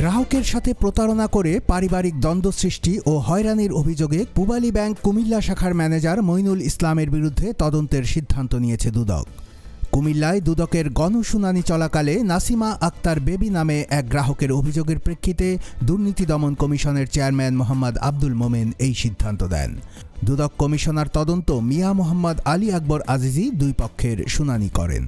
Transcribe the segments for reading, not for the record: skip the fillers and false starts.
গ্রাহকের সাথে প্রতারণা করে পারিবারিক দ্বন্দ্ব সৃষ্টি ও হয়রানির অভিযোগে পূবালী ব্যাংক কুমিল্লা শাখার ম্যানেজার মঈনুল ইসলামের বিরুদ্ধে তদন্তের সিদ্ধান্ত নিয়েছে দুদক। কুমিল্লায় দুদকের গণশুনানি চলাকালে নাসিমা আক্তার বেবি নামে এক গ্রাহকের অভিযোগের প্রেক্ষিতে দুর্নীতি দমন কমিশনের চেয়ারম্যান মোহাম্মদ আব্দুল মোমেন এই সিদ্ধান্ত দেন। দুদক কমিশনার তদন্ত মিয়া মোহাম্মদ আলী আকবর আজিজি দুই পক্ষের শুনানি করেন।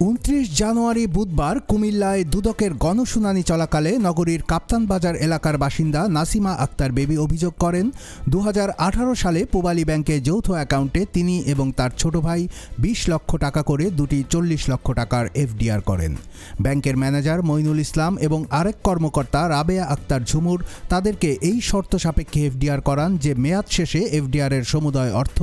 29 জানুয়ারি বুধবার কুমিল্লায় দুদকের গণশুনানি চলাকালে নগরীর কাপ্তান বাজার এলাকার বাসিন্দা নাসিমা আক্তার বেবি অভিযোগ করেন 2018 সালে পূবালী ব্যাংকে যৌথ অ্যাকাউন্টে তিনি এবং তার ছোট ভাই 20 লক্ষ টাকা করে দুটি 40 লক্ষ টাকার এফডিআর করেন। ব্যাংকের ম্যানেজার মঈনুল ইসলাম এবং আরেক কর্মকর্তা রাবেয়া আক্তার ঝুমুর তাদেরকে এই শর্ত সাপেক্ষে এফডিআর করান যে মেয়াদ শেষে এফডিআরের সমুদয় অর্থ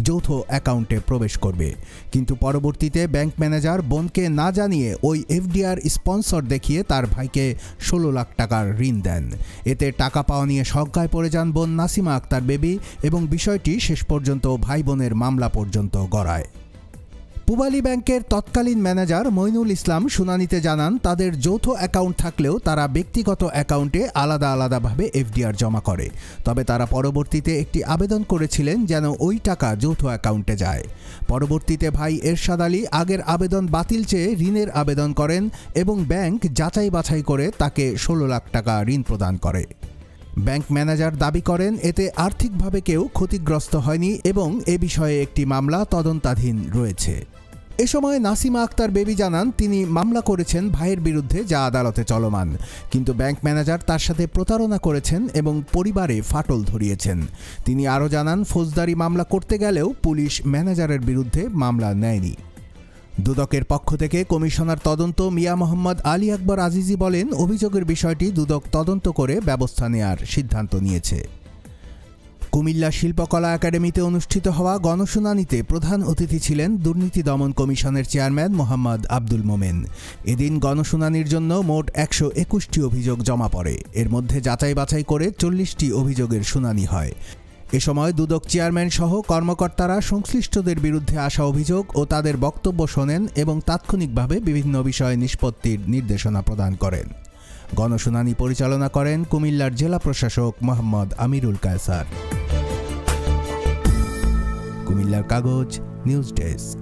যৌথ অ্যাকাউন্টে প্রবেশ করবে। কিন্তু পরবর্তীতে ব্যাংক ম্যানেজার কে না জানিয়ে ওই এফডিআর স্পন্সর দেখিয়ে তার ভাইকে 16 লাখ টাকার ঋণ দেন। এতে টাকা পাওয়া নিয়ে শঙ্কায় পড়ে যান বোন নাসিমা আক্তার বেবি এবং বিষয়টি শেষ পর্যন্ত ভাই বোনের মামলা পর্যন্ত গড়ায়। পূবালী ব্যাংকের তৎকালীন ম্যানেজার মঈনুল ইসলাম শুনানিতে জানান তাদের যৌথ অ্যাকাউন্ট থাকলেও তারা ব্যক্তিগত অ্যাকাউন্টে আলাদা আলাদাভাবে এফডিআর জমা করে। তবে তারা পরবর্তীতে একটি আবেদন করেছিলেন যেন ওই টাকা যৌথ অ্যাকাউন্টে যায়। পরবর্তীতে ভাই এরশাদ আলী আগের আবেদন বাতিল চেয়ে ঋণের আবেদন করেন এবং ব্যাংক যাচাই বাছাই করে তাকে 16 লাখ টাকা ঋণ প্রদান করে। ব্যাংক ম্যানেজার দাবি করেন এতে আর্থিকভাবে কেউ ক্ষতিগ্রস্ত হয়নি এবং এ বিষয়ে একটি মামলা তদন্তাধীন রয়েছে। এ সময় নাসিমা আক্তার বেবি জানান তিনি মামলা করেছেন ভাইয়ের বিরুদ্ধে যা আদালতে চলমান, কিন্তু ব্যাংক ম্যানেজার তার সাথে প্রতারণা করেছেন এবং পরিবারে ফাটল ধরিয়েছেন। তিনি আরও জানান ফৌজদারি মামলা করতে গেলেও পুলিশ ম্যানেজারের বিরুদ্ধে মামলা নেয়নি। দুদকের পক্ষ থেকে কমিশনার তদন্ত মিয়া মোহাম্মদ আলী আকবর আজিজি বলেন অভিযোগের বিষয়টি দুদক তদন্ত করে ব্যবস্থা নেয়ার সিদ্ধান্ত নিয়েছে। কুমিল্লা শিল্পকলা একাডেমিতে অনুষ্ঠিত হওয়া গণশুনানিতে প্রধান অতিথি ছিলেন দুর্নীতি দমন কমিশনের চেয়ারম্যান মোহাম্মদ আব্দুল মোমেন। এদিন গণশুনানির জন্য মোট 121টি অভিযোগ জমা পড়ে। এর মধ্যে যাচাই বাছাই করে 40টি অভিযোগের শুনানি হয়। এ সময় দুদক চেয়ারম্যান সহ কর্মকর্তারা সংশ্লিষ্টদের বিরুদ্ধে আসা অভিযোগ ও তাদের বক্তব্য শোনেন এবং তাৎক্ষণিকভাবে বিভিন্ন বিষয়ে নিষ্পত্তির নির্দেশনা প্রদান করেন। গণশুনানি পরিচালনা করেন কুমিল্লার জেলা প্রশাসক মোহাম্মদ আমিরুল কায়সার। কুমিল্লার কাগজ নিউজ ডেস্ক।